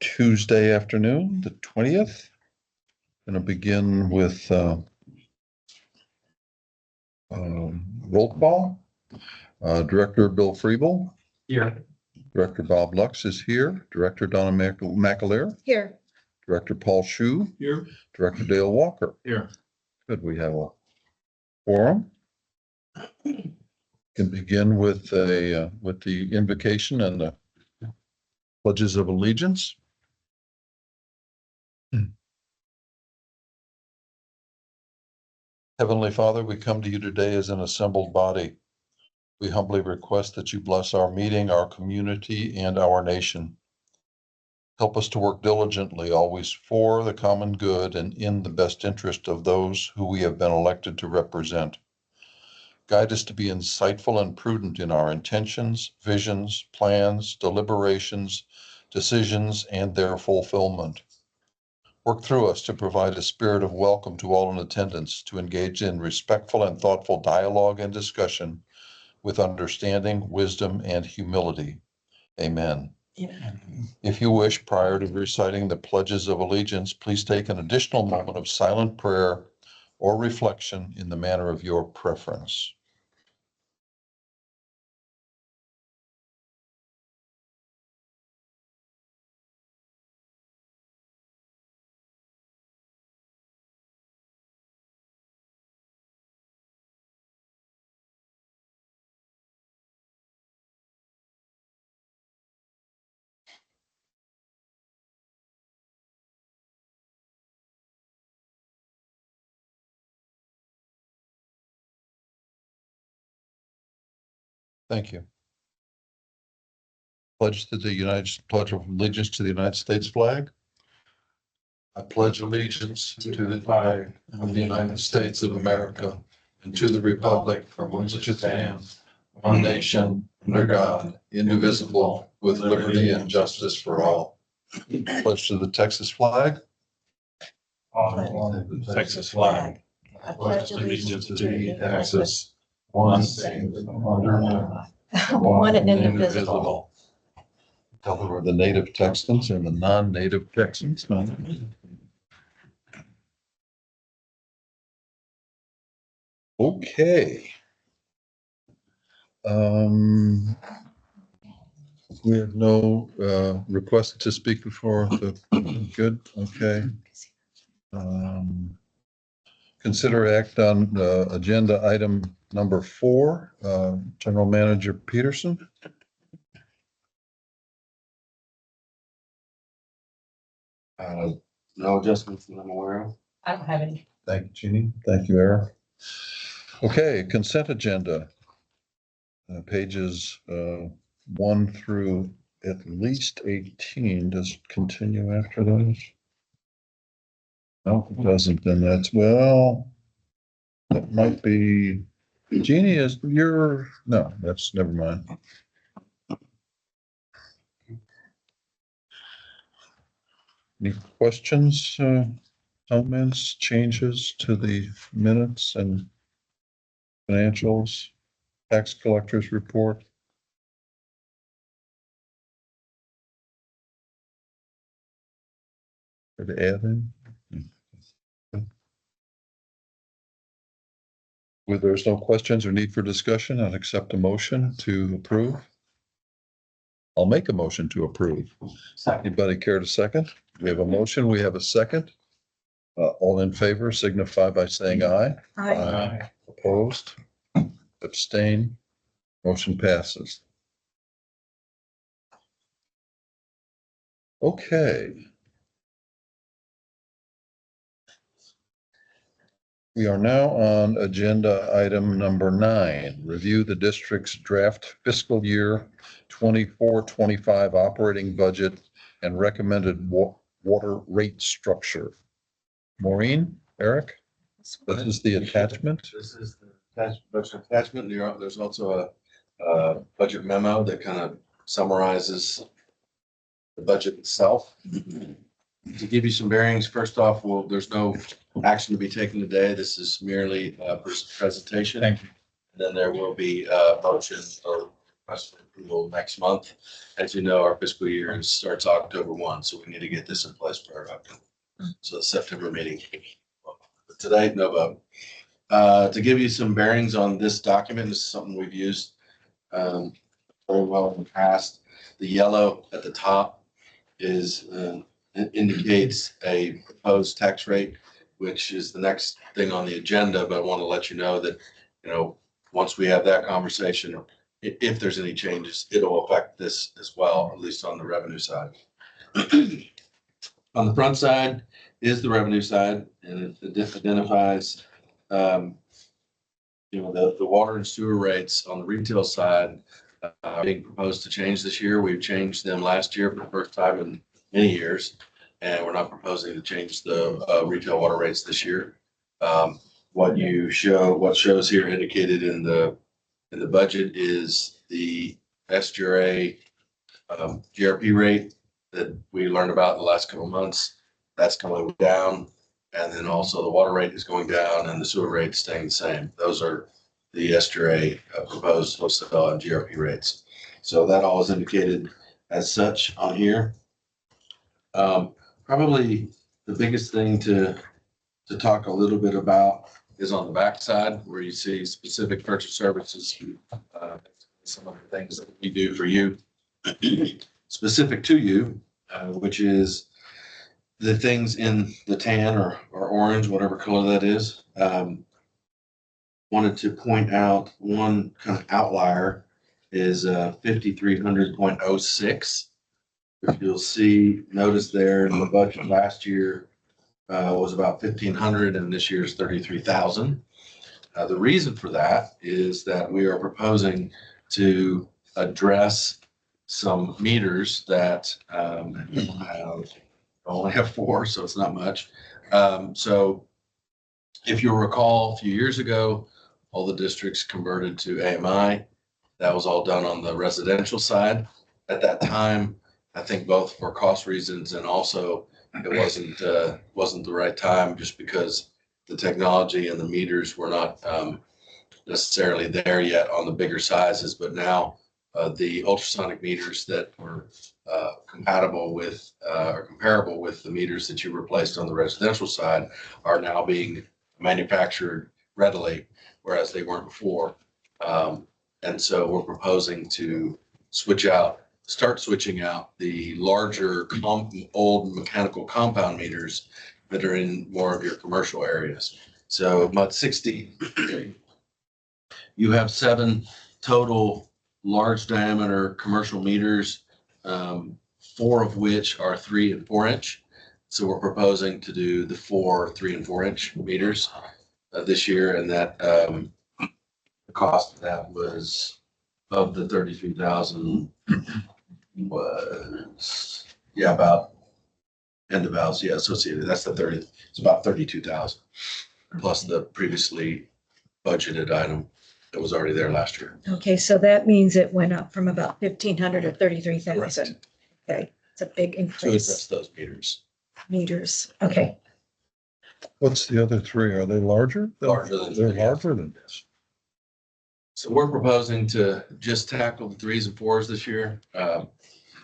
Tuesday afternoon, the 20th. Going to begin with roll call. Director Bill Friebel. Here. Director Bob Lux is here. Director Donna McAleer. Here. Director Paul Shu. Here. Director Dale Walker. Here. Good, we have a forum. Can begin with the invocation and the pledges of allegiance. Heavenly Father, we come to you today as an assembled body. We humbly request that you bless our meeting, our community, and our nation. Help us to work diligently, always for the common good and in the best interest of those who we have been elected to represent. Guide us to be insightful and prudent in our intentions, visions, plans, deliberations, decisions, and their fulfillment. Work through us to provide a spirit of welcome to all in attendance, to engage in respectful and thoughtful dialogue and discussion with understanding, wisdom, and humility. Amen. If you wish, prior to reciting the pledges of allegiance, please take an additional moment of silent prayer or reflection in the manner of your preference. Thank you. Pledge of allegiance to the United States flag. I pledge allegiance to the flag of the United States of America and to the republic for which it stands, one nation, under God, indivisible, with liberty and justice for all. Pledge to the Texas flag. On the Texas flag. I pledge allegiance to thee, Texas, one state, under God, one and indivisible. Cover the native Texans and the non-native Texans. Okay. We have no request to speak before the, good, okay. Consider act on agenda item number 4, General Manager Peterson. No adjustments that I'm aware of. I don't have any. Thank you, Jeannie. Thank you, Eric. Okay, consent agenda. Pages 1 through at least 18. Does it continue after those? No, it doesn't. Then that's, well, that might be, Jeannie is your, no, that's, never mind. Any questions, comments, changes to the minutes and financials, tax collector's report? Or to add in? Where there's no questions or need for discussion, I'll accept a motion to approve. I'll make a motion to approve. Anybody care to second? We have a motion, we have a second. All in favor signify by saying aye. Aye. Opposed? Abstain? Motion passes. Okay. We are now on agenda item number 9, review the district's draft fiscal year 24-25 operating budget and recommended water rate structure. Maureen, Eric, this is the attachment. This is the attachment. There's also a budget memo that kind of summarizes the budget itself. To give you some bearings, first off, well, there's no action to be taken today. This is merely a presentation. Thank you. And then there will be a motion or request for approval next month. As you know, our fiscal year starts October 1, so we need to get this in place for October. So the September meeting. But today, no vote. To give you some bearings on this document, this is something we've used very well in the past. The yellow at the top is indicates a proposed tax rate, which is the next thing on the agenda. But I want to let you know that, once we have that conversation, if there's any changes, it'll affect this as well, at least on the revenue side. On the front side is the revenue side, and it identifies, the water and sewer rates on the retail side being proposed to change this year. We've changed them last year for the first time in many years, and we're not proposing to change the retail water rates this year. What shows here indicated in the budget is the SGRA GRP rate that we learned about in the last couple of months. That's coming down, and then also the water rate is going down, and the sewer rate is staying the same. Those are the SGRA proposed wholesale and GRP rates. So that all is indicated as such on here. Probably the biggest thing to talk a little bit about is on the backside, where you see specific purchase services, some of the things that we do for you, specific to you, which is the things in the tan or orange, whatever color that is. Wanted to point out one kind of outlier is 5300.06. If you'll notice there in the budget last year was about 1,500, and this year's 33,000. The reason for that is that we are proposing to address some meters that only have 4, so it's not much. So if you'll recall, a few years ago, all the districts converted to AMI. That was all done on the residential side. At that time, I think both for cost reasons and also it wasn't the right time, just because the technology and the meters were not necessarily there yet on the bigger sizes. But now the ultrasonic meters that were compatible with or comparable with the meters that you replaced on the residential side are now being manufactured readily, whereas they weren't before. And so we're proposing to start switching out the larger old mechanical compound meters that are in more of your commercial areas. So MUD 60, you have 7 total large diameter commercial meters, 4 of which are 3 and 4 inch. So we're proposing to do the 4, 3 and 4 inch meters this year, and that the cost of that was of the 33,000 was about end of house associated. That's it's about 32,000 plus the previously budgeted item that was already there last year. Okay, so that means it went up from about 1,500 to 33,000. Okay, it's a big To address increase. those meters. Okay, What's the other 3? Are they larger? Larger than They're 3, yeah. larger than this. So we're proposing to just tackle the 3s and 4s this year. A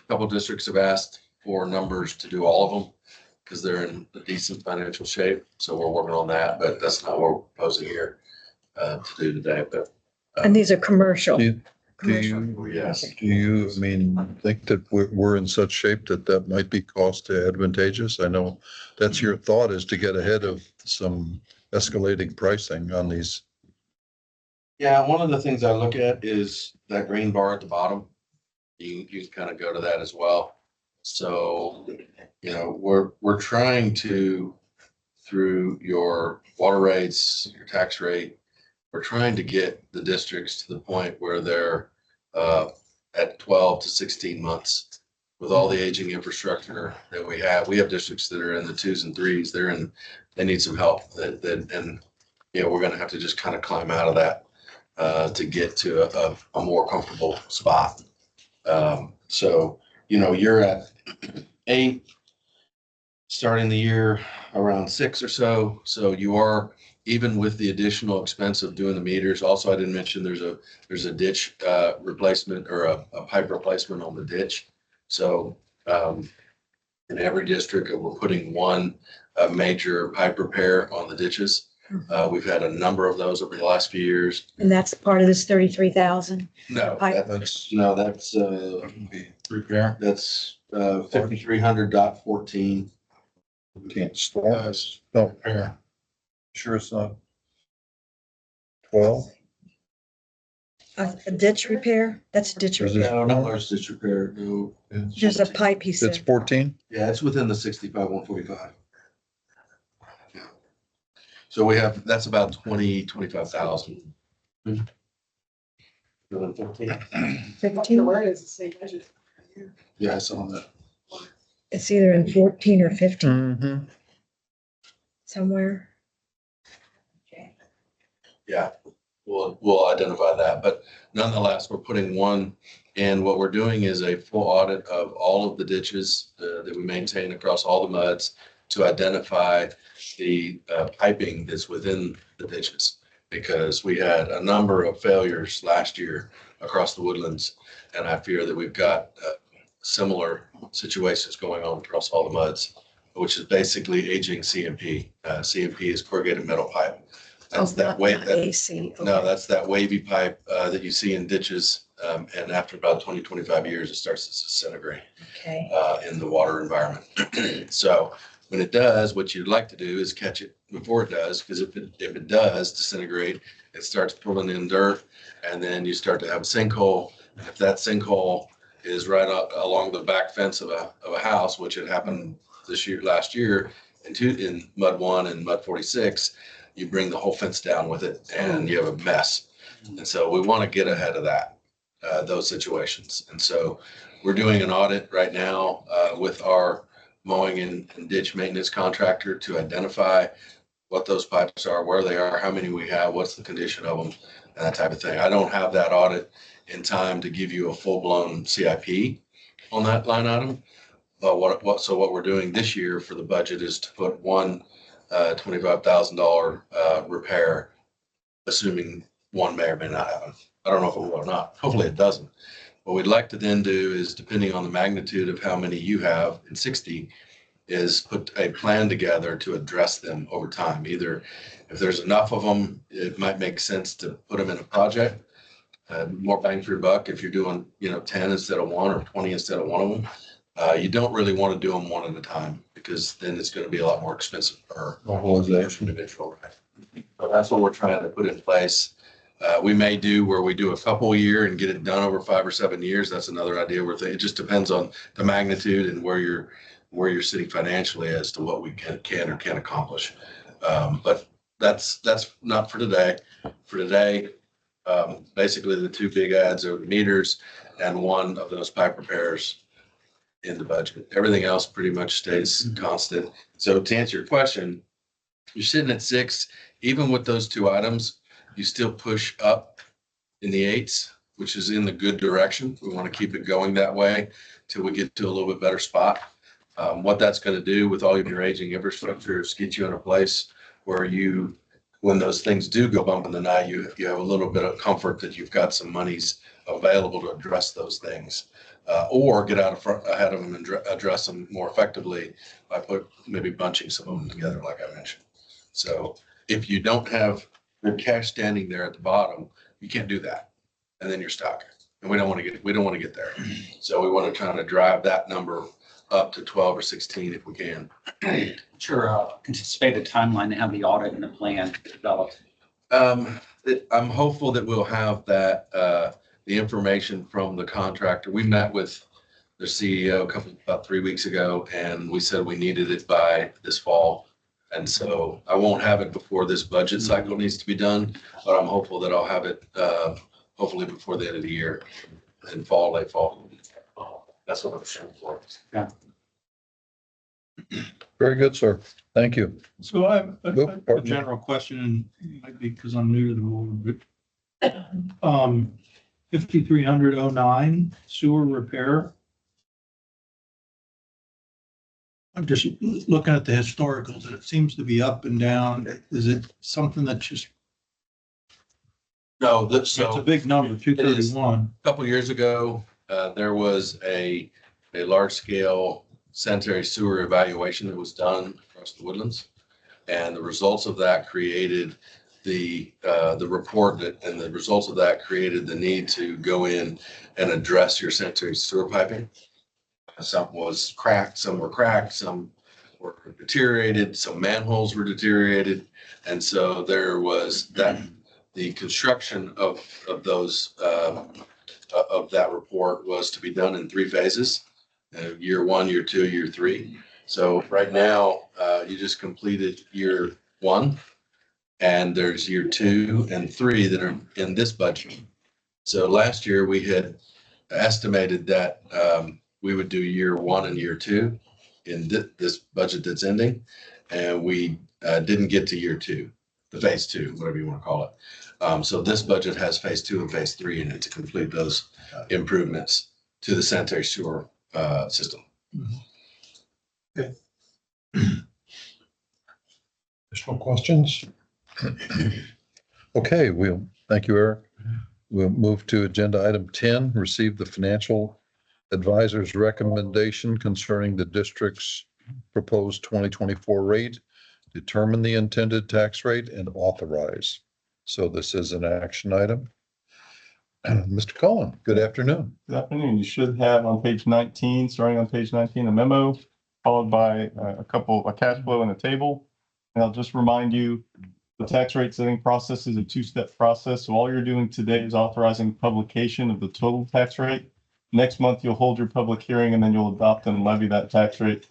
couple of districts have asked for numbers to do all of them because they're in a decent financial shape. So we're working on that, but that's not what we're proposing here to do today. But and these are commercial. Do you- Commercial. yes, Do you, think that we're in such shape that might be cost advantageous? I know that's your thought, is to get ahead of some escalating pricing on these. yeah. One of the things I look at is that green bar at the bottom. You can kind of go to that as well. So, we're trying to, through your water rates, your tax rate, we're trying to get the districts to the point where they're at 12 to 16 months with all the aging infrastructure that we have. We have districts that are in the 2s and 3s. They need some help. And we're going to have to just kind of climb out of that to get to a more comfortable spot. So, you're at 8, starting the year around 6 or so. So you are even with the additional expense of doing the meters. Also, I didn't mention there's a ditch replacement or a pipe replacement on the ditch. So in every district, we're putting one major pipe repair on the ditches. We've had a number of those over the last few years. And that's part of this 33,000. No, Pipe. that's Repair. that's 5300.14. Can't storm. Don't repair. Sure it's not 12? A ditch repair? That's ditch Is repair. it- No, not large ditch repair. No. There's a pipe, he It's said. 14? Yeah, it's within the 65-145. Yeah. So we have, that's about 25,000. 15? Yeah, I saw that. It's either in 14 or 15 Mm-hmm. somewhere. Yeah, we'll identify that, but nonetheless, we're putting one. And what we're doing is a full audit of all of the ditches that we maintain across all the muds to identify the piping that's within the ditches. Because we had a number of failures last year across the woodlands, and I fear that we've got similar situations going on across all the muds, which is basically aging CMP. CMP is corrugated metal pipe. That's that way. Not AC. No, okay. that's that wavy pipe that you see in ditches. And after about 20, 25 years, it starts to disintegrate Okay. in the water environment. So when it does, what you'd like to do is catch it before it does, because if it does disintegrate, it starts pulling in dirt, and then you start to have a sinkhole. And if that sinkhole is right up along the back fence of a house, which had happened last year in mud 1 and mud 46, you bring the whole fence down with it and you have a mess. And so we want to get ahead of that, those situations. And so we're doing an audit right now with our mowing and ditch maintenance contractor to identify what those pipes are, where they are, how many we have, what's the condition of them, and that type of thing. I don't have that audit in time to give you a full-blown CIP on that line item. But what we're doing this year for the budget is to put one $25,000 repair, assuming one may or may not happen. I don't know if it will or not. Hopefully it doesn't. What we'd like to then do is, depending on the magnitude of how many you have in 60, is put a plan together to address them over time. Either if there's enough of them, it might make sense to put them in a project. More bang for your buck if you're doing 10 instead of 1 or 20 instead of one of them. You don't really want to do them one at a time, because then it's going to be a lot more expensive per individual. Right? So that's what we're trying to put in place. We may do where we do a couple a year and get it done over 5 or 7 years. That's another idea. It just depends on the magnitude and where you're sitting financially as to what we can or can't accomplish. But that's not for today. For today, basically the two big adds are the meters and one of those pipe repairs in the budget. Everything else pretty much stays constant. So to answer your question, you're sitting at 6. Even with those two items, you still push up in the 8s, which is in the good direction. We want to keep it going that way till we get to a little bit better spot. What that's going to do with all of your aging infrastructure is get you in a place where when those things do go bump in the night, you have a little bit of comfort that you've got some monies available to address those things. Or get out ahead of them and address them more effectively by maybe bunching some of them together, like I mentioned. So if you don't have your cash standing there at the bottom, you can't do that, and then you're stuck. And we don't want to get there. So we want to try to drive that number up to 12 or 16 if we can. Sure, anticipate a timeline to have the audit and the plan developed. I'm hopeful that we'll have that the information from the contractor. We met with their CEO about 3 weeks ago, and we said we needed it by this fall. And so I won't have it before this budget cycle needs to be done, but I'm hopeful that I'll have it hopefully before the end of the year, in late fall. That's what I'm shooting for. Very good, sir. Thank you. So I have Go, a pardon me. general question, and it might be because I'm new to the board, but 5309 sewer repair. I'm just looking at the historicals and it seems to be up and down. Is it something that just, No, it's a big number, 231. couple years ago, there was a large scale sanitary sewer evaluation that was done across the Woodlands. And the results of that created the report and the results of that created the need to go in and address your sanitary sewer piping. Some was cracked, some were cracked, some were deteriorated, some manholes were deteriorated. And so there was the construction of those, of that report was to be done in 3 phases, year 1, year 2, year 3. So right now, you just completed year 1 and there's year 2 and 3 that are in this budget. So last year we had estimated that, we would do year 1 and year 2 in this budget that's ending. And we, didn't get to year 2, the phase 2, whatever you want to call it. So this budget has phase 2 and phase 3 in it to complete those improvements to the sanitary sewer system. Additional questions? Okay, thank you, Eric. We'll move to agenda item 10, receive the financial advisor's recommendation concerning the district's proposed 2024 rate, determine the intended tax rate, and authorize. So this is an action item. Mr. Cullen, good afternoon. Good afternoon. You should have on page 19, starting on page 19, a memo followed by a cash flow and a table. And I'll just remind you, the tax rate setting process is a 2-step process. So all you're doing today is authorizing publication of the total tax rate. Next month, you'll hold your public hearing and then you'll adopt and levy that tax rate.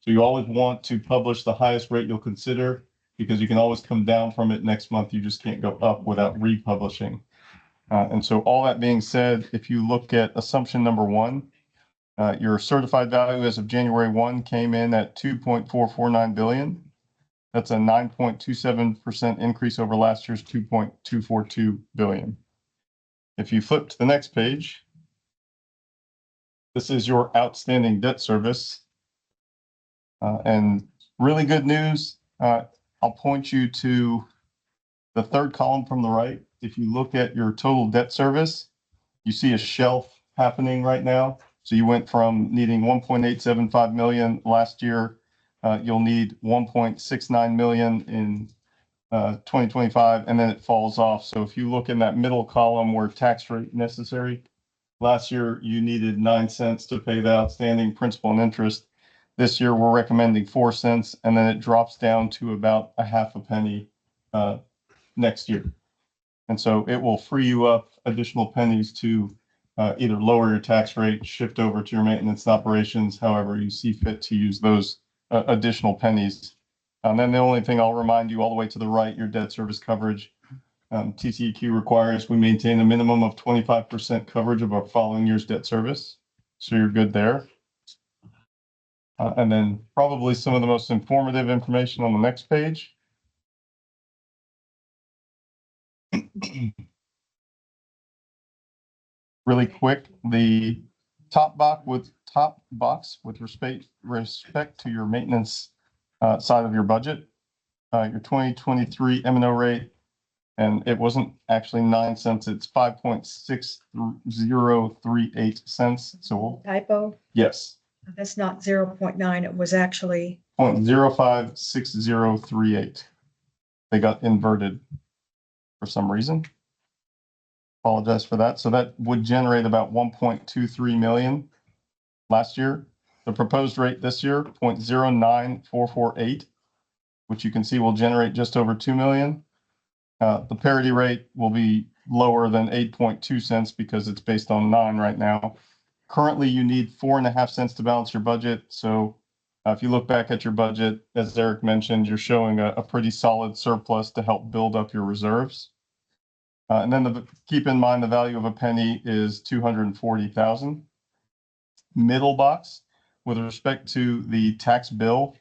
So you always want to publish the highest rate you'll consider because you can always come down from it next month. You just can't go up without republishing. And so all that being said, if you look at assumption number 1, your certified value as of January 1 came in at 2.449 billion. That's a 9.27% increase over last year's 2.242 billion. If you flip to the next page, this is your outstanding debt service. And really good news, I'll point you to the 3rd column from the right. If you look at your total debt service, you see a shelf happening right now. So you went from needing 1.875 million last year. You'll need 1.69 million in 2025, and then it falls off. So if you look in that middle column where tax rate necessary, last year you needed 9 cents to pay the outstanding principal and interest. This year we're recommending 4 cents, and then it drops down to about a half a penny next year. And so it will free you up additional pennies to either lower your tax rate, shift over to your maintenance operations, however you see fit to use those additional pennies. And then the only thing I'll remind you all the way to the right, your debt service coverage. TCEQ requires we maintain a minimum of 25% coverage of our following year's debt service. So you're good there. And then probably some of the most informative information on the next page. Really quick, the top box with respect to your maintenance side of your budget, your 2023 M&O rate, and it wasn't actually 9 cents, it's 5.6038 cents. So Typo, yes, that's not 0.9. It was actually 0.056038. They got inverted for some reason. Apologize for that. So that would generate about 1.23 million last year. The proposed rate this year, 0.09448, which you can see will generate just over 2 million. The parity rate will be lower than 8.2 cents because it's based on 9 right now. Currently, you need 4.5 cents to balance your budget. So if you look back at your budget, as Eric mentioned, you're showing a pretty solid surplus to help build up your reserves. And then keep in mind the value of a penny is 240,000. Middle box, with respect to the tax bill,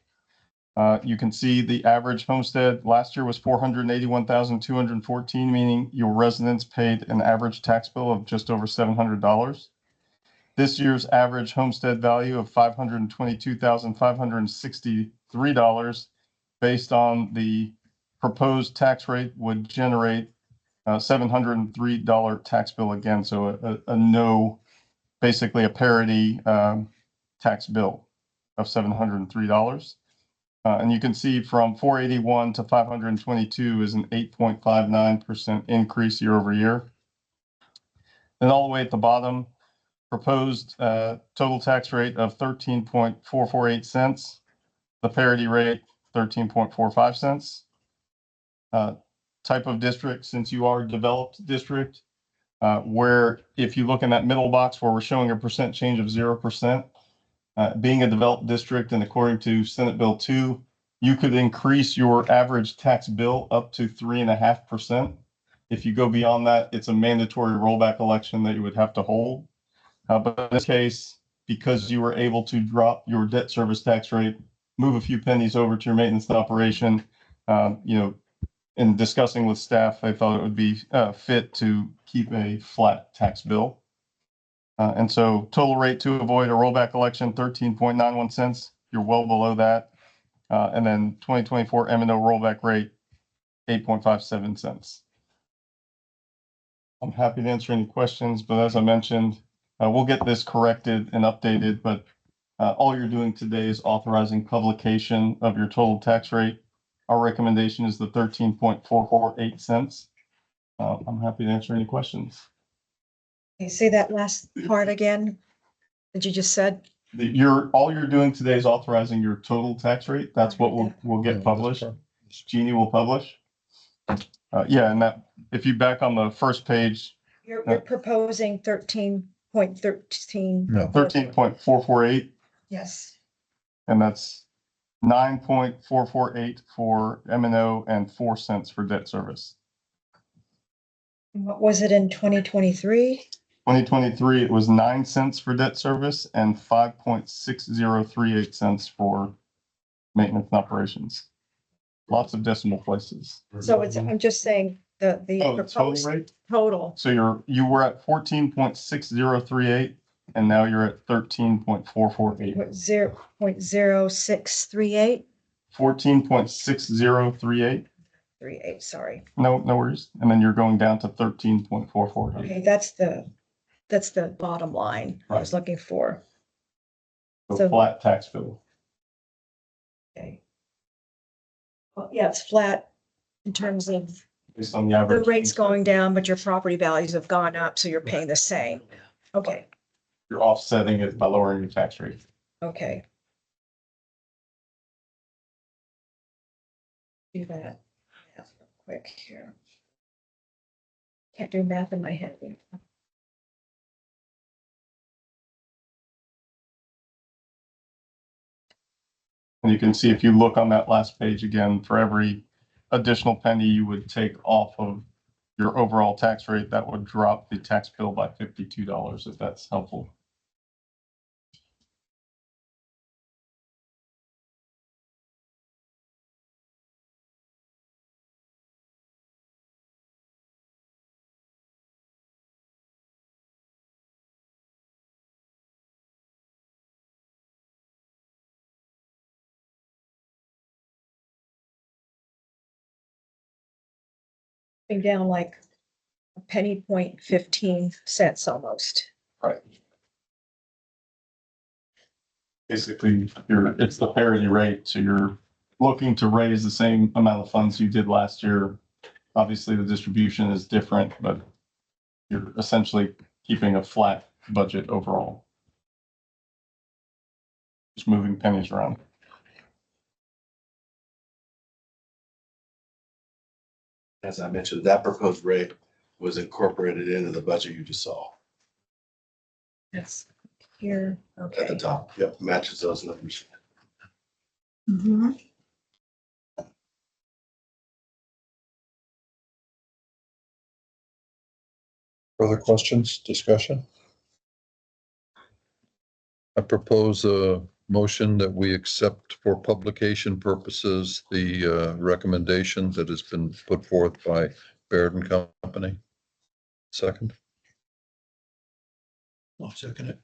you can see the average homestead last year was 481,214, meaning your residents paid an average tax bill of just over $700. this year's average homestead value of $522,563 based on the proposed tax rate would generate a $703 tax bill again. So a no, basically a parity tax bill of $703. And you can see from 481 to 522 is an 8.59% increase year over year. Then all the way at the bottom, proposed total tax rate of 13.448 cents. The parity rate, 13.45 cents. Type of district, since you are a developed district, where if you look in that middle box where we're showing a percent change of 0%, being a developed district and according to Senate Bill 2, you could increase your average tax bill up to 3.5%. If you go beyond that, it's a mandatory rollback election that you would have to hold. But in this case, because you were able to drop your debt service tax rate, move a few pennies over to your maintenance and operation, in discussing with staff, I thought it would be fit to keep a flat tax bill. And so total rate to avoid a rollback election, 13.91 cents. You're well below that. And then 2024 M&O rollback rate, 8.57 cents. I'm happy to answer any questions, but as I mentioned, we'll get this corrected and updated, but all you're doing today is authorizing publication of your total tax rate. Our recommendation is the 13.448 cents. I'm happy to answer any questions. Can you say that last part again that you just said? All you're doing today is authorizing your total tax rate. That's what will get published. Jeannie will publish. Yeah, and that if you back on the first page, You're proposing 13.13. No. 13.448, Yes. and that's 9.448 for M&O and 4 cents for debt service. And what was it in 2023? 2023, it was 9 cents for debt service and 5.6038 cents for maintenance and operations. Lots of decimal places. So it's, I'm just saying the Oh, the total proposed rate? total. So you were at 14.6038 and now you're at 13.448. 0.0638. 14.6038. 38, sorry. No worries. And then you're going down to 13.448. Okay, that's the bottom line I was looking for. So So- flat tax bill. Okay. Well, yeah, it's flat in terms of Based on the the average. rates going down, but your property values have gone up, so you're paying the same. Okay, You're offsetting it by lowering your tax rate. okay. Do that math real quick here. Can't do math in my head. And you can see if you look on that last page again, for every additional penny you would take off of your overall tax rate, that would drop the tax bill by $52, if that's helpful. Down like a penny point 15 cents almost. Right. Basically, it's the parity rate, so you're looking to raise the same amount of funds you did last year. Obviously, the distribution is different, but you're essentially keeping a flat budget overall. Just moving pennies around. As I mentioned, that proposed rate was incorporated into the budget you just saw Yes. Here, at the okay. top. Yep, matches those numbers. Mhm. Further questions, discussion? I propose a motion that we accept for publication purposes the recommendation that has been put forth by Baird and Company. Second, I'll second it.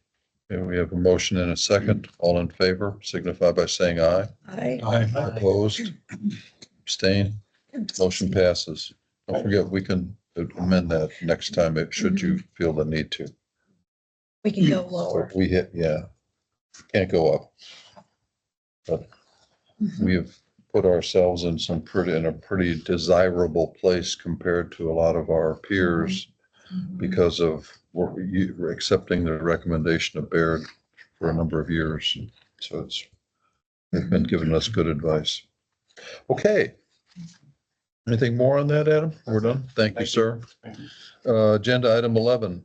Okay, we have a motion and a second. All in favor, signify by saying aye. Opposed? Abstain? Motion passes. Don't forget, we can amend that next time, should you feel the need to. We can go lower. We hit, yeah, can't go up. But we have put ourselves in a pretty desirable place compared to a lot of our peers because of we're accepting the recommendation of Baird for a number of years. So they've been giving us good advice. Okay. Anything more on that, Adam? We're done. Thank you, sir. Agenda item 11.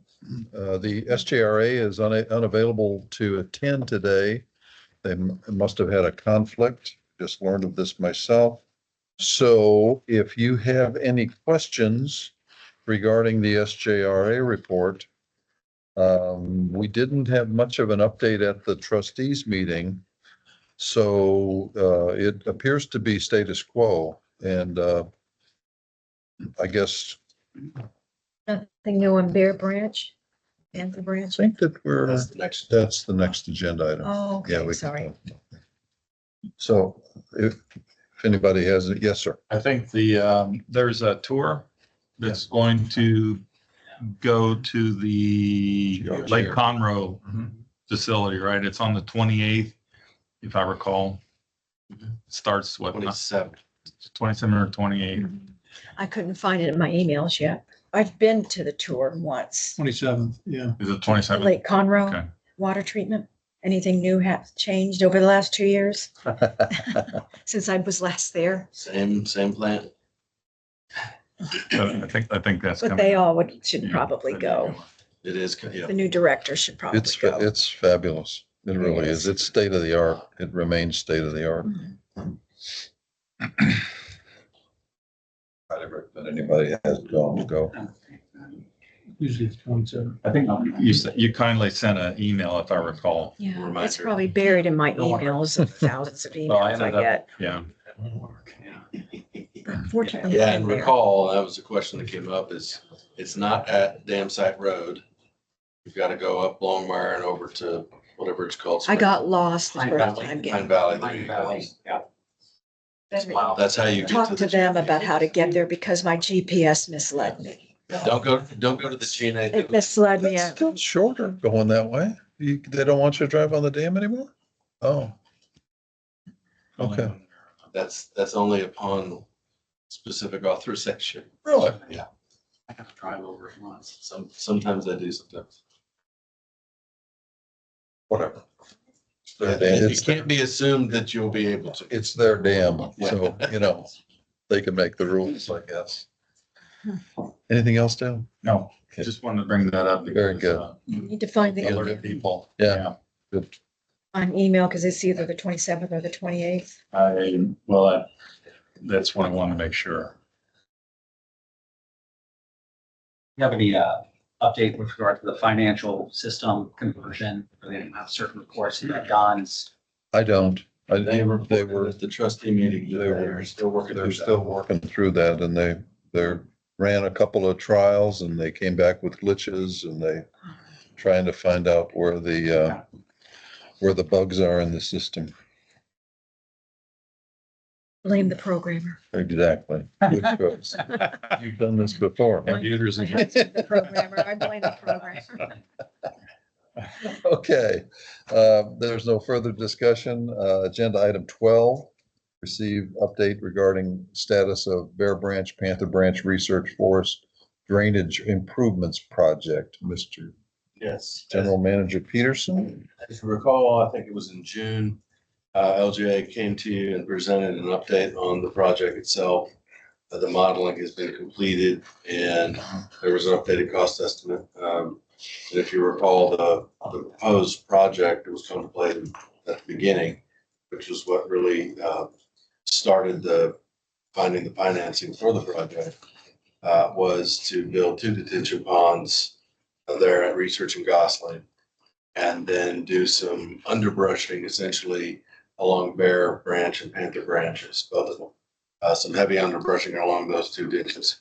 The SJRA is unavailable to attend today. They must have had a conflict. Just learned of this myself. So if you have any questions regarding the SJRA report, we didn't have much of an update at the trustees meeting. So it appears to be status quo, and I guess Nothing new on Bear Branch, Panther I Branch. think that That's the next. that's the next agenda item. Oh, Yeah, okay, we sorry. So if anybody has it, yes, sir. I think there's a tour that's going to go to the Lake Conroe facility, right? It's on the 28th, if I recall. It starts what, 27. 27 or 28? I couldn't find it in my emails yet. I've been to the tour once. 27th, yeah. Is it The 27? Lake Conroe Okay. water treatment. Anything new has changed over the last 2 years since I was last there? Same plant. I think that's But coming. they all should probably go. It is, yeah. The new director should probably go. It's fabulous. It really is. It's state of the art. It remains state of the art. I'd recommend anybody has gone to go. Usually it's 27th. I think you kindly sent an emael, if I recall. Yeah, it's Reminder. probably buried in my Don't worry. emails of thousands of Well, I emails I ended up- get. Yeah. Unfortunately, Yeah, I've and been there. recall, that was the question that came up, is it's not at Dam Site Road. You've got to go up Longmire and over to whatever it's called. I got lost the Pine first Valley. time Pine getting. Valley. There Pine you go. Valley, yeah. Wow. That's how you get Talk to to the. them about how to get there because my GPS misled me. Don't go to the G&A. It misled me. It's still shorter going that way. They don't want you to drive on the dam anymore? Oh. Okay. That's only upon specific authorization. Really? Yeah. I have to drive over it once. Sometimes I do, sometimes. Whatever. It can't be assumed that you'll be able to. It's their dam, so, they can make the rules, I guess. Anything else, Dan? No, just wanted to bring that up. Very because, good. Need to find the Alert people. Yeah. Good. on email because it's either the 27th or the 28th. That's what I want to make sure. You have any update with regard to the financial system conversion? They have certain reports that Don's. I don't. They were They were, at the trustee meeting. They're still working. they're through still that. working through that, and they ran a couple of trials and they came back with glitches, and they trying to find out where the bugs are in the system. Blame the programmer. Exactly. Good choice. You've done this before. huh? Computers and. The programmer. I blame the programmer. Okay, there's no further discussion. Agenda item 12, receive update regarding status of Bear Branch, Panther Branch Research Forest Drainage Improvements Project. Mr. Yes. General Manager Peterson. If you recall, I think it was in June, LGA came to you and presented an update on the project itself. The modeling has been completed and there was an updated cost estimate. And if you recall, the proposed project, it was contemplated at the beginning, which was what really started finding the financing for the project, was to build 2 detention ponds there at Research and Gosling, and then do some underbrushing essentially along Bear Branch and Panther branches, both of them. Some heavy underbrushing along those 2 ditches.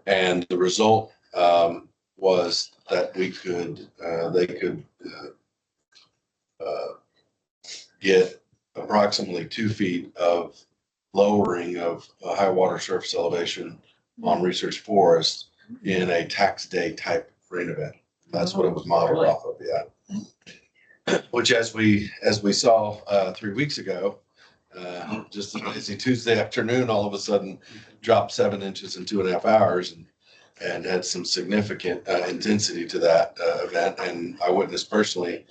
And the result was that we could, they could get approximately 2 feet of lowering of high water surface elevation on research forest in a tax day type rain event. That's what it was modeled off of, yeah. Which as we saw 3 weeks ago, just a lazy Tuesday afternoon, all of a sudden dropped 7 inches in 2.5 hours and had some significant intensity to that event. And I witnessed personally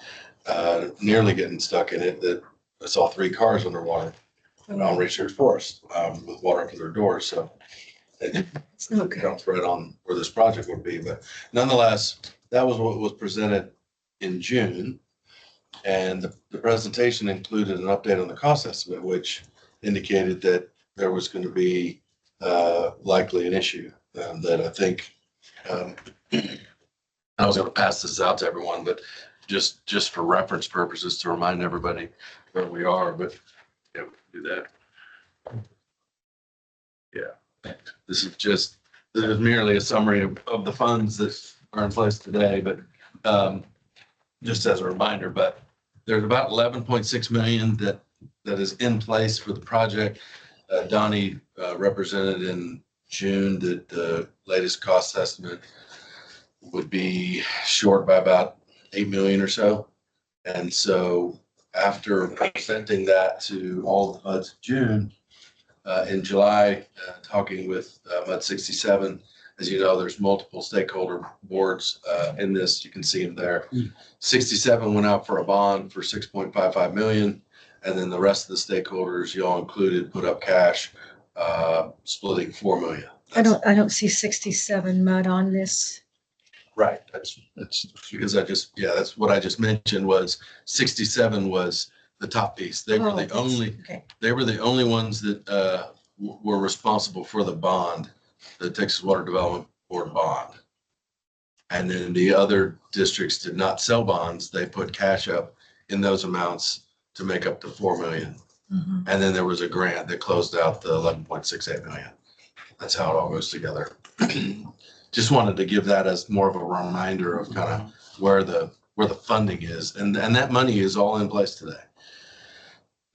nearly getting stuck in it, that I saw 3 cars underwater on Research Forest with water up to their doors. So It's not good. counts right on where this project would be. But nonetheless, that was what was presented in June. And the presentation included an update on the cost estimate, which indicated that there was going to be likely an issue that I think I was going to pass this out to everyone, but just for reference purposes to remind everybody where we are. But yeah, we can do that. Yeah, this is merely a summary of the funds that are in place today, but just as a reminder, but there's about 11.6 million that is in place for the project. Donnie represented in June that the latest cost estimate would be short by about 8 million or so. And so after presenting that to all the MUDs in June, in July, talking with MUD 67, as you know, there's multiple stakeholder boards in this. You can see them there. 67 went out for a bond for 6.55 million. And then the rest of the stakeholders, you all included, put up cash, splitting 4 million. I don't see 67 MUD on this. Right. That's because that's what I just mentioned was 67 was the top piece. They were the only, Okay. they were the only ones that were responsible for the bond, the Texas Water Development Board bond. And then the other districts did not sell bonds. They put cash up in those amounts to make up the 4 million. Mhm. And then there was a grant that closed out the 11.68 million. That's how it all goes together. Just wanted to give that as more of a reminder of kind of where the funding is. And that money is all in place today.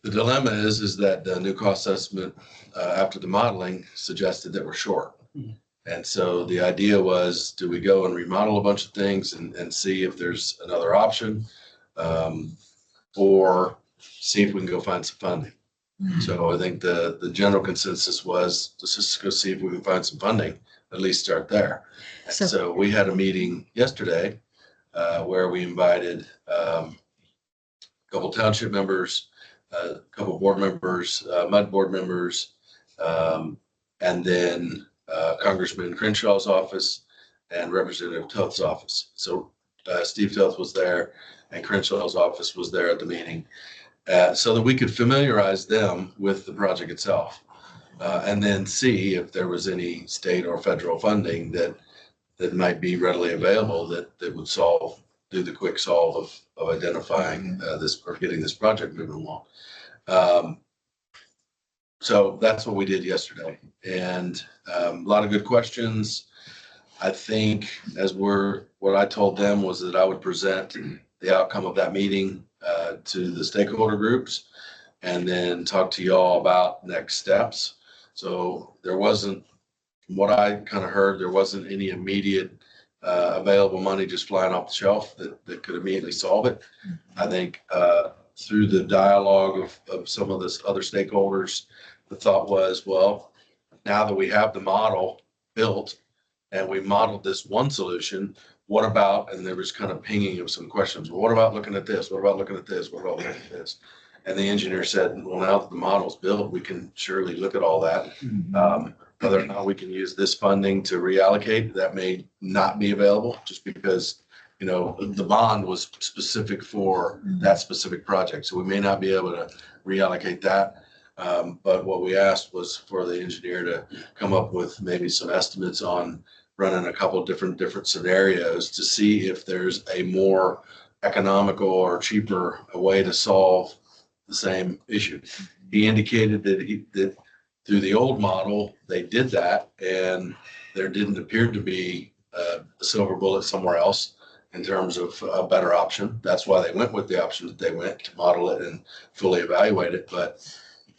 The dilemma is that the new cost estimate after the modeling suggested that we're short. And so the idea was, do we go and remodel a bunch of things and see if there's another option, or see if we can go find some funding. So I think the general consensus was, let's just go see if we can find some funding, at least start there. So we had a meeting yesterday where we invited a couple township members, a couple board members, MUD board members, and then Congressman Crenshaw's office and Representative Toth's office. So Steve Toth was there and Crenshaw's office was there at the meeting, so that we could familiarize them with the project itself, and then see if there was any state or federal funding that might be readily available that would do the quick solve of identifying this or getting this project moving along. So that's what we did yesterday, and a lot of good questions. I think what I told them was that I would present the outcome of that meeting to the stakeholder groups and then talk to y'all about next steps. So there wasn't, from what I kind of heard, there wasn't any immediate available money just flying off the shelf that could immediately solve it. I think through the dialogue of some of this other stakeholders, the thought was, well, now that we have the model built and we modeled this one solution, what about, and there was kind of pinging of some questions. Well, what about looking at this? What about looking at this? What about looking at this? And the engineer said, well, now that the model's built, we can surely look at all that. Whether or not we can use this funding to reallocate, that may not be available just because, the bond was specific for that specific project. So we may not be able to reallocate that. But what we asked was for the engineer to come up with maybe some estimates on running a couple of different scenarios to see if there's a more economical or cheaper way to solve the same issue. He indicated that through the old model, they did that and there didn't appear to be a silver bullet somewhere else in terms of a better option. That's why they went with the option that they went, to model it and fully evaluate it. But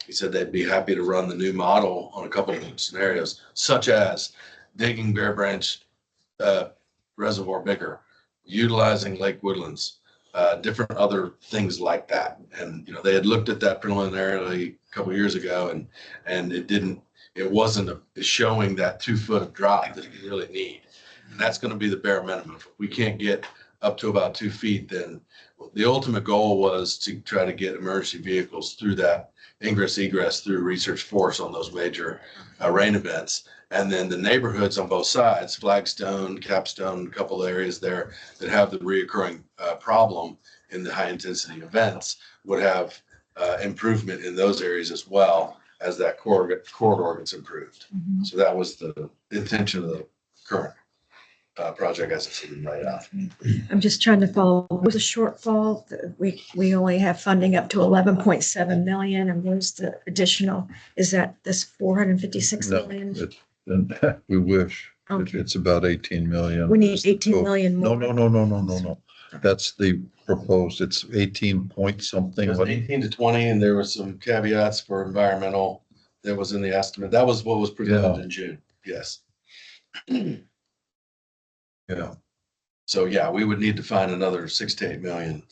he said they'd be happy to run the new model on a couple of different scenarios, such as digging Bear Branch reservoir bigger, utilizing Lake Woodlands, different other things like that. And, you know, they had looked at that preliminarily a couple of years ago, and it wasn't showing that 2 foot of drop that you really need. And that's going to be the bare minimum. If we can't get up to about 2 feet, then the ultimate goal was to try to get emergency vehicles through that ingress egress through Research Force on those major rain events. And then the neighborhoods on both sides, Flagstone, Capstone, a couple of areas there that have the reoccurring problem in the high intensity events, would have improvement in those areas as well as that corridor gets improved. Mhm. So that was the intention of the current project as it's sitting right now. I'm just trying to follow, was a shortfall, we only have funding up to 11.7 million, and where's the additional, is that this 456 No, million? we wish. Okay. It's about 18 million. We need 18 million No, more. no. That's the proposed. It's 18 point something. It was 18 to 20, and there was some caveats for environmental that was in the estimate. That was what was presented in June. Yes. Yeah. So yeah, we would need to find another 6 to 8 million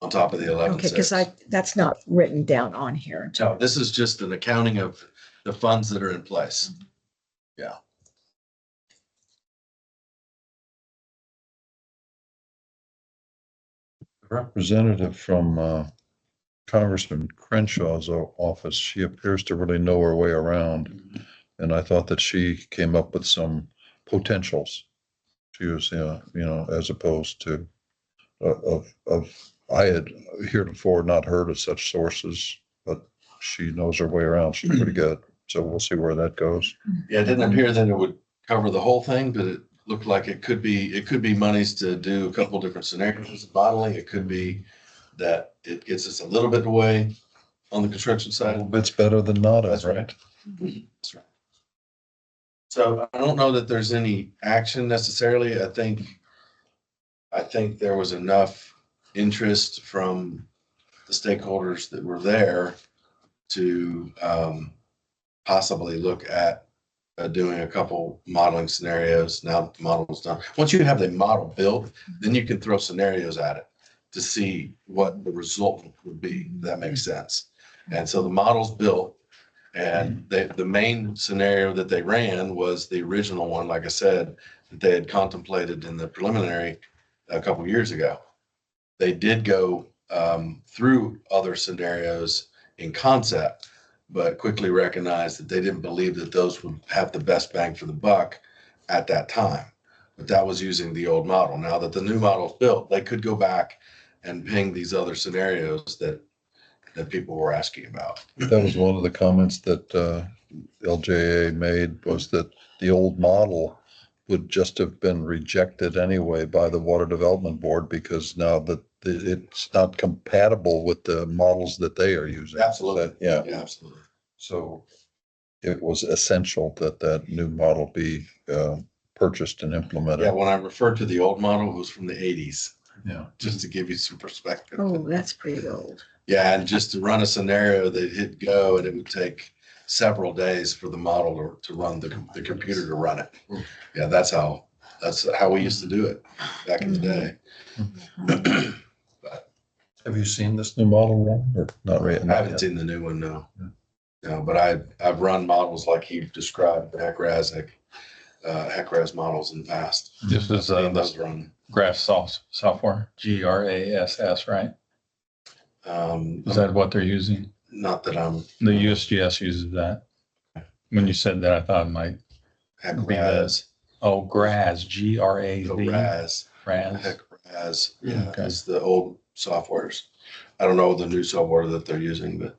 on top of the 11. Okay, because that's not written down on here. No, this is just an accounting of the funds that are in place. Yeah. Representative from Congressman Crenshaw's office, she appears to really know her way around. And I thought that she came up with some potentials. She was, as opposed to, I had heretofore not heard of such sources, but she knows her way around. She's pretty good. So we'll see where that goes. Yeah, it didn't appear that it would cover the whole thing, but it looked like it could be monies to do a couple different scenarios of modeling. It could be that it gets us a little bit away on the construction A side. little bit's better than nada, That's right? right. That's right. So I don't know that there's any action necessarily. I think there was enough interest from the stakeholders that were there to possibly look at doing a couple modeling scenarios now that the model is done. Once you have the model built, then you can throw scenarios at it to see what the result would be. If that makes sense. And so the model's built, and the main scenario that they ran was the original one, like I said, that they had contemplated in the preliminary a couple years ago. They did go through other scenarios in concept, but quickly recognized that they didn't believe that those would have the best bang for the buck at that time. But that was using the old model. Now that the new model is built, they could go back and ping these other scenarios that people were asking about. That was one of the comments that LJA made, was that the old model would just have been rejected anyway by the Water Development Board, because now that it's not compatible with the models that they are using. Absolutely. Yeah. Yeah, absolutely. So it was essential that that new model be purchased and implemented. Yeah, when I referred to the old model, it was from the 80s, Yeah. just to give you some perspective. Oh, that's pretty old. Yeah, and just to run a scenario that hit go, and it would take several days for the model to run the computer to run it. Yeah, that's how we used to do it back in the day. Have you seen this new model one or not really? I haven't seen the new one, no. No, but I've run models like he described, HEC-RAS models in the past. This is Seen those the run. GRASS software, GRASS, right? Is that what they're using? Not that I'm The USGS uses that. When you said that, I thought it might, HEC-RAS, GRAS, G-R-A-Z. RAS, RAS. HEC-RAS, yeah, Okay. is the old softwares. I don't know the new software that they're using, but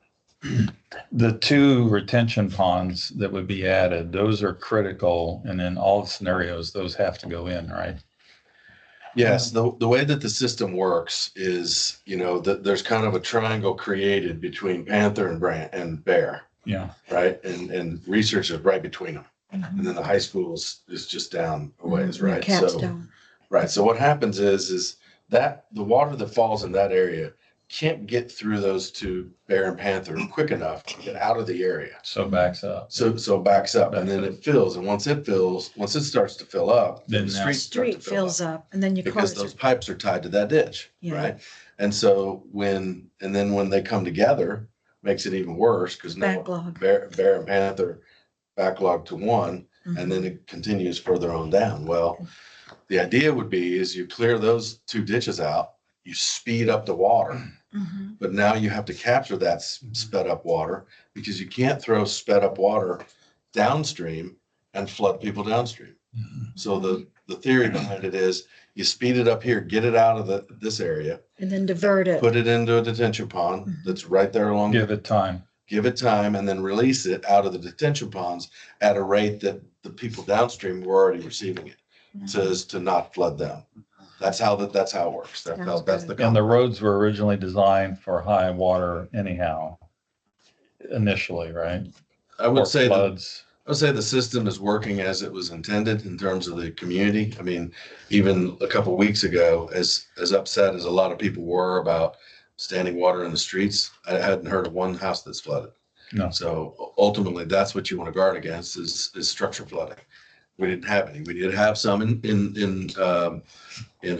The 2 retention ponds that would be added, those are critical, and in all the scenarios, those have to go in, right? yes, the way that the system works is, there's kind of a triangle created between Panther and Bear, Yeah. right? And Research is right between them. And then the high school is just down a ways, Yeah, right? So, Capstone. right. So what happens is that the water that falls in that area can't get through those two Bear and Panther quick enough to get out of the area. So backs up. So it backs up and then it fills. And once it starts to fill up, then Then the now- street starts to Street fill fills up. up and then your Because cars those are, pipes are tied to that ditch, Yeah. right? And so when they come together, makes it even worse because now backlog. Bear and Panther backlog to one, and then it continues further on down. Well, the idea would be is you clear those two ditches out, you speed up the water, Mhm. but now you have to capture that sped up water because you can't throw sped up water downstream and flood people downstream. So the theory behind it is you speed it up here, get it out of this area, And then divert it. put it into a detention pond that's right there along. Give it time. Give it time and then release it out of the detention ponds at a rate that the people downstream were already receiving it, so as to not flood them. That's how that's how it works. That's the. And the roads were originally designed for high water anyhow, initially, right? I would Or say floods. I would say the system is working as it was intended in terms of the community. I mean, even a couple of weeks ago, as upset as a lot of people were about standing water in the streets, I hadn't heard of one house that's flooded. No. So ultimately, that's what you want to guard against is structure flooding. We didn't have any. We did have some in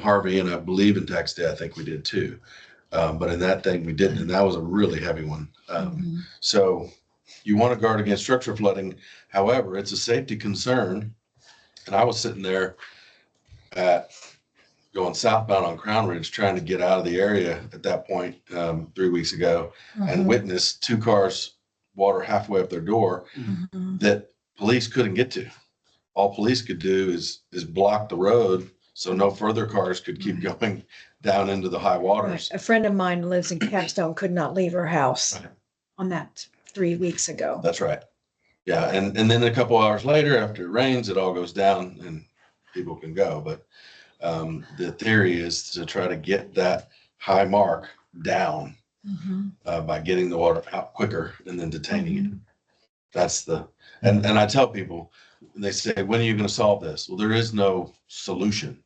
Harvey, and I believe in Texas, I think we did too. But in that thing, we didn't, and that was a really heavy one. So you want to guard against structure flooding. However, it's a safety concern. And I was sitting there going southbound on Crown Ridge, trying to get out of the area at that point 3 weeks ago, and witnessed two cars water halfway up their door that police couldn't get to. All police could do is block the road so no further cars could keep going down into the high waters. A friend of mine lives in Capstone, could not leave her house Right. on that 3 weeks ago. That's right. Yeah, and then a couple hours later, after it rains, it all goes down and people can go. But the theory is to try to get that high mark down by getting the water out quicker and then detaining it. That's and I tell people, they say, when are you going to solve this? Well, there is no solution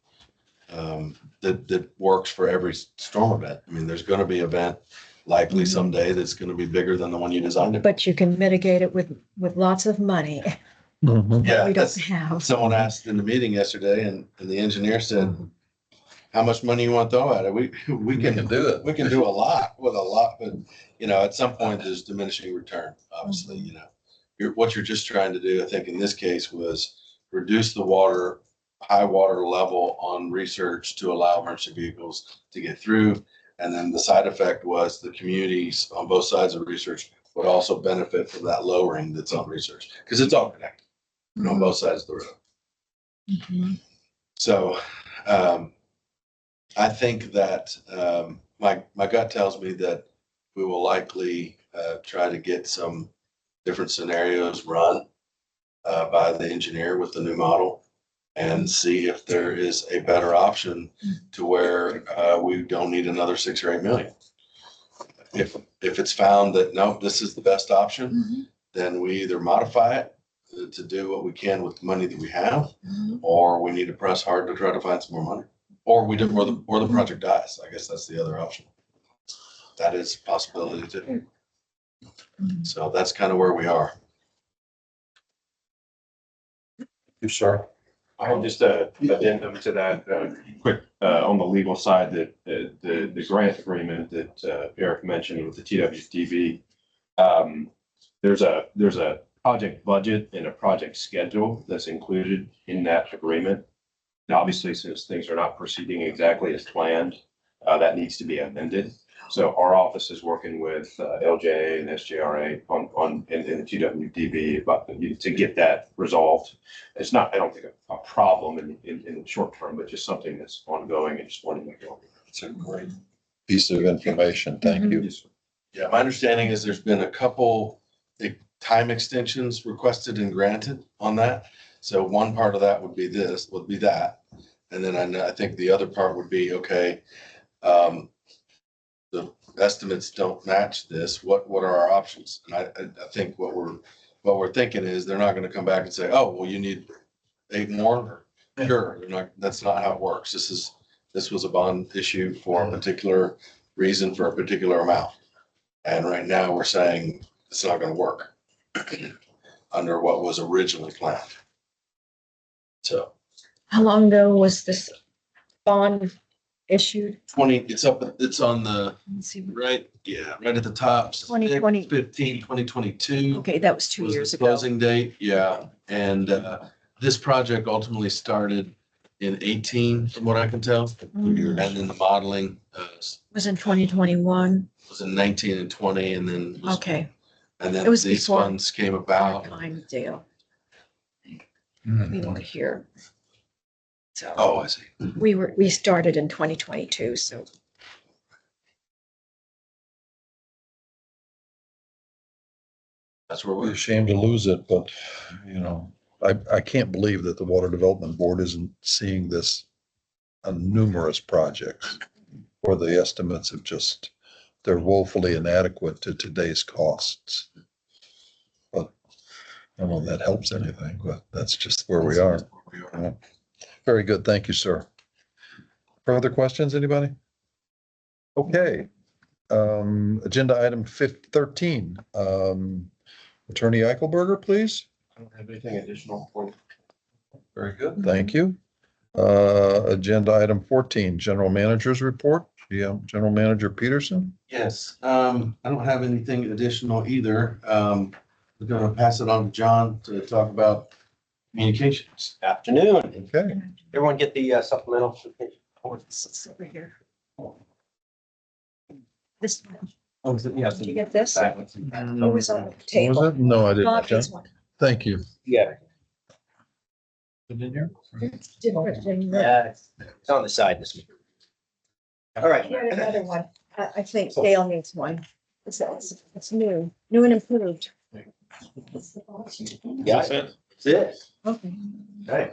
that works for every storm event. I mean, there's going to be an event likely someday that's going to be bigger than the one you designed it. But you can mitigate it with lots of money that Yeah, we don't that's, have. someone asked in the meeting yesterday, and the engineer said, "How much money you want to throw at it? We can do it. We can do a lot with a lot, but at some point there's diminishing return. Obviously, what you're just trying to do, I think, in this case, was reduce the high water level on research to allow emergency vehicles to get through, and then the side effect was the communities on both sides of research would also benefit from that lowering that's on research because it's all connected on both sides of the road. So I think that my gut tells me that we will likely try to get some different scenarios run by the engineer with the new model and see if there is a better option to where we don't need another 6 or 8 million. If it's found that, no, this is the best option, then we either modify it to do what we can with the money that we have, or we need to press hard to try to find some more money, or the project dies. I guess that's the other option. That is a possibility too. So that's kind of where we are. You, sir. I have just a addendum to that, quick, on the legal side, that the grant agreement that Eric mentioned with the TWTV. There's a project budget and a project schedule that's included in that agreement. Now, obviously, since things are not proceeding exactly as planned, that needs to be amended. So our office is working with LJA and SJRA on the TWDB to get that resolved. It's not, I don't think, a problem in the short term, but just something that's ongoing and just wanting to go. It's a great piece of information. Thank you. Yeah, my understanding is there's been a couple time extensions requested and granted on that. So one part of that would be that. And then I think the other part would be, okay, the estimates don't match this. What are our options? And I think what what we're thinking is they're not gonna come back and say, oh, well, you need 8 more. Sure, they're not, that's not how it works. This was a bond issue for a particular reason for a particular amount. And right now we're saying it's not gonna work under what was originally planned. So How long ago was this bond issued? 20, it's on the, Let's see. right, yeah, right at the top. 2020. 2022. Okay, that was 2 was years the ago. closing date, yeah. And this project ultimately started in 18, from what I can tell. Mhm. And then the modeling Was in 2021. was in 19 and 20, and then Okay. and then It was these before funds came about. Time, Dale. Mm-hmm. We weren't here. So Oh, I see. we started in 2022, so. That's where We're we're. ashamed to lose it, but, you know, I can't believe that the Water Development Board isn't seeing this on numerous projects where the estimates have just, they're woefully inadequate to today's costs. But I don't know if that helps anything, but that's just where we are. Yeah. Very good. Thank you, sir. Further questions, anybody? Okay. Agenda item 13. Attorney Eichelberger, please. I don't have anything additional for you. Very good. Thank you. Agenda item 14, General Manager's Report. Yeah, General Manager Peterson. Yes, I don't have anything additional either. We're gonna pass it on to John to talk about communications. Afternoon. Okay. Everyone get the supplemental? It's over here. This one. Oh, is it? Yeah. Did you get this? Back. Oh, it was on the Was table. it? No, I didn't. Not John. this one. Thank you. Yeah, Is it in here? It's different than the- yeah, it's on the side this week. All right. Get another one. I think Dale needs one. It's new and improved. Yeah, that's it. Okay. Okay.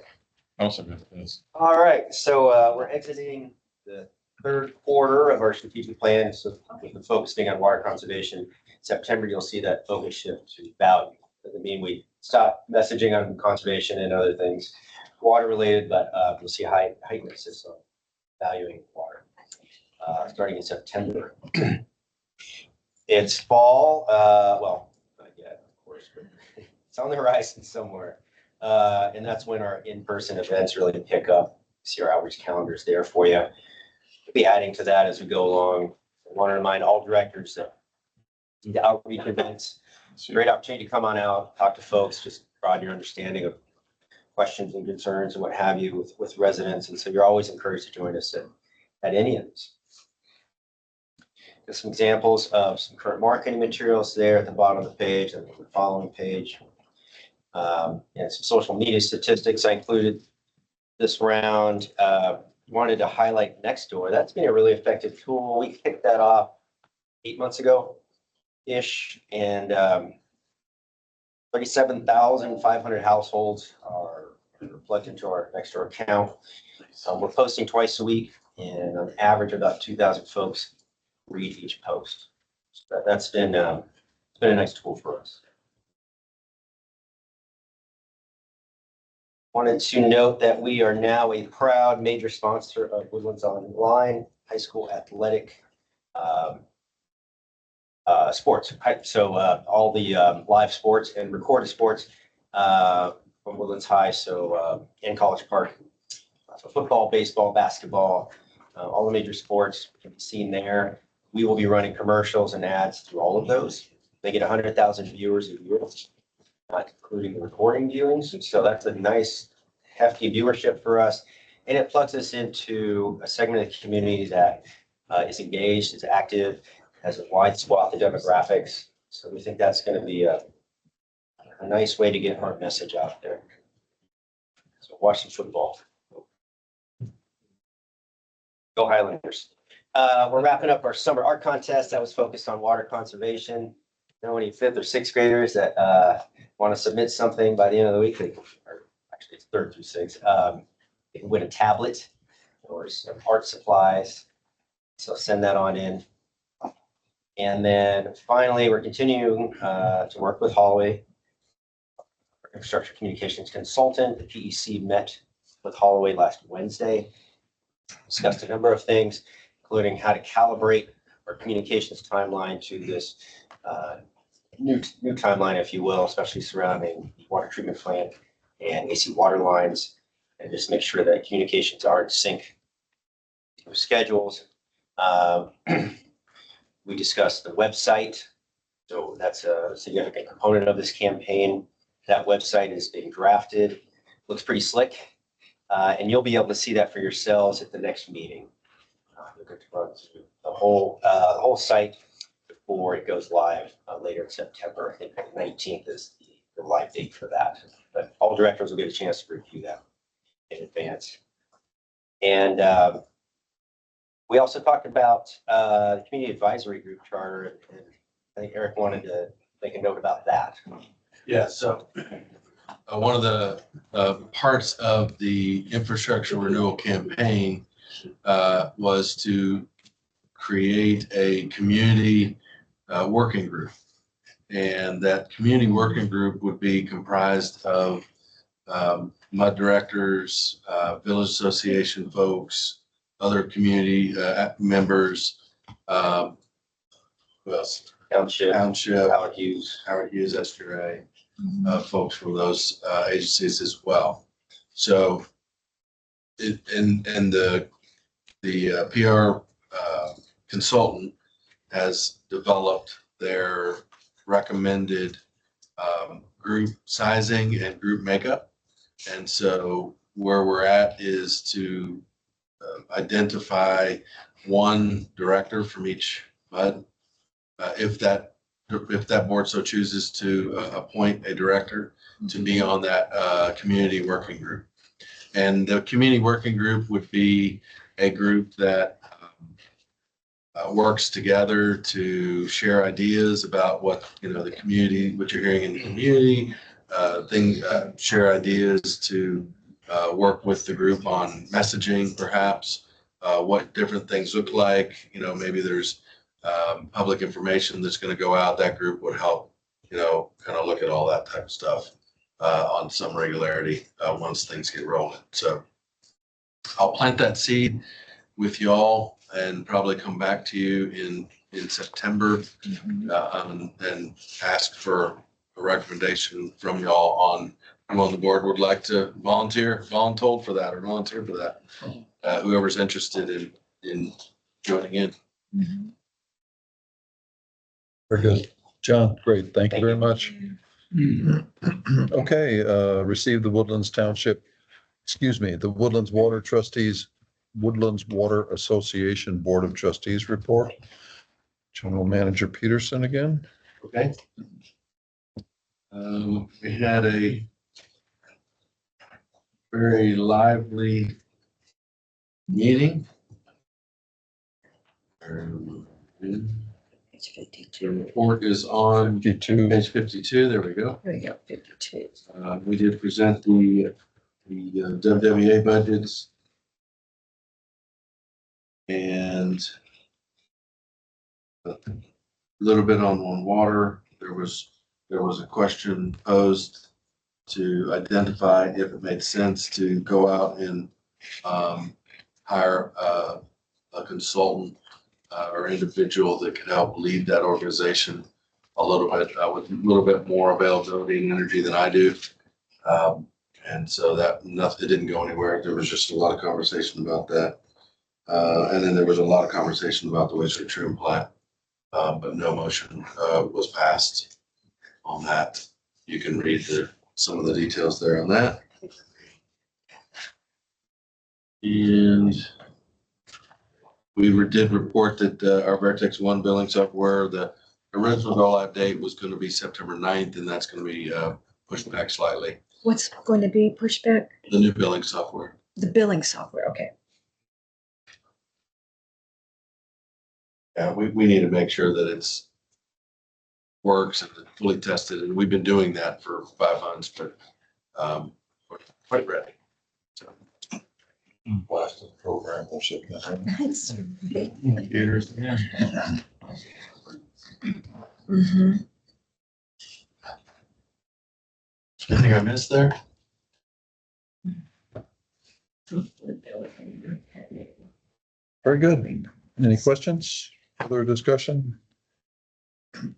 Also good for this. All right, so we're exiting the third quarter of our strategic plan, so we've been focusing on water conservation. September, you'll see that focus shift to value. Doesn't mean we stop messaging on conservation and other things water related, but you'll see a heightened emphasis on valuing water starting in September. It's fall, well, not yet, of course, but it's on the horizon somewhere. And that's when our in-person events really pick up. See our outreach calendars there for you. We'll be adding to that as we go along. I want to remind all directors that the outreach events, it's a great opportunity to come on out, talk to folks, just broaden your understanding of questions and concerns and what have you with residents. And so you're always encouraged to join us at any of these. Just some examples of some current marketing materials there at the bottom of the page and the following page. And some social media statistics I included this round. Wanted to highlight Nextdoor. That's been a really effective tool. We kicked that off 8 months ago-ish, and 37,500 households are plugged into our Nextdoor account. We're posting twice a week, and on average, about 2,000 folks read each post. So that's been a nice tool for us. Wanted to note that we are now a proud major sponsor of Woodlands Online High School Athletic sports. So all the live sports and recorded sports from Woodlands High, so and College Park. So football, baseball, basketball, all the major sports can be seen there. We will be running commercials and ads through all of those. They get 100,000 viewers a year, not including the recording viewings. And so that's a nice hefty viewership for us. And it plugs us into a segment of the community that is engaged, is active, has a wide swath of demographics. So we think that's going to be a nice way to get our message out there. So watch some football. Go Highlanders. We're wrapping up our summer art contest that was focused on water conservation. Know any 5th or 6th graders that want to submit something by the end of the week? Actually, it's 3rd through 6th. They can win a tablet or some art supplies. So send that on in. And then finally, we're continuing to work with Holloway infrastructure communications consultant. The PEC met with Holloway last Wednesday, discussed a number of things, including how to calibrate our communications timeline to this new timeline, if you will, especially surrounding the water treatment plant and AC water lines, and just make sure that communications are in sync with schedules. We discussed the website. So that's a significant component of this campaign. That website is being drafted, looks pretty slick. And you'll be able to see that for yourselves at the next meeting. We're going to run through the whole site before it goes live later in September. I think the 19th is the live date for that. But all directors will get a chance to review that in advance. And we also talked about the Community Advisory Group charter, and I think Eric wanted to make a note about that. Yeah, so one of the parts of the infrastructure renewal campaign was to create a community working group. And that community working group would be comprised of MUD directors, village association folks, other community members, who else? Township, Township, Howard Hughes. SDRA, folks from those agencies as well. So, and the PR consultant has developed their recommended group sizing and group makeup. And so where we're at is to identify one director from each MUD. If that board so chooses to appoint a director to be on that community working group. And the community working group would be a group that works together to share ideas about what, the community, what you're hearing in the community, share ideas to work with the group on messaging, perhaps, what different things look like. Maybe there's public information that's going to go out. That group would help, kind of look at all that type of stuff on some regularity once things get rolling. So I'll plant that seed with y'all and probably come back to you in September and ask for a recommendation from y'all on who on the board would like to volunteer for that. Whoever's interested in joining in. Very good. John, great. Thank you Thank very you. much. Okay, receive the Woodlands Woodlands Water Association Board of Trustees report. General Manager Peterson again. Okay. We had a very lively meeting. Page The 52. report is on 52. page 52. There we go. There we go, 52. We did present the WWA budgets. And a little bit on water. There was a question posed to identify if it made sense to go out and hire a consultant or individual that could help lead that organization a little bit with a little bit more availability and energy than I do. And so it didn't go anywhere. There was just a lot of conversation about that. And then there was a lot of conversation about the wastewater treatment plant, but no motion was passed on that. You can read some of the details there on that. And we did report that our Vertex One billing software, the original go live date was going to be September 9th, and that's going to be pushed back slightly. What's going to be pushed back? The new billing software. The billing software, okay. Yeah, we need to make sure that it's works and it's fully tested, and we've been doing that for 5 months, but we're quite ready. So. Blasted program will ship that. That's Computers, yeah. Mm-hmm. Anything I missed there? Very good. Any questions? Further discussion?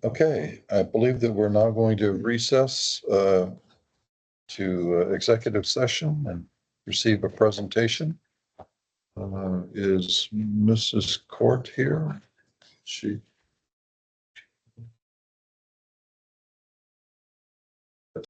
Okay, I believe that we're now going to recess to executive session and receive a presentation. Is Mrs. Court here? She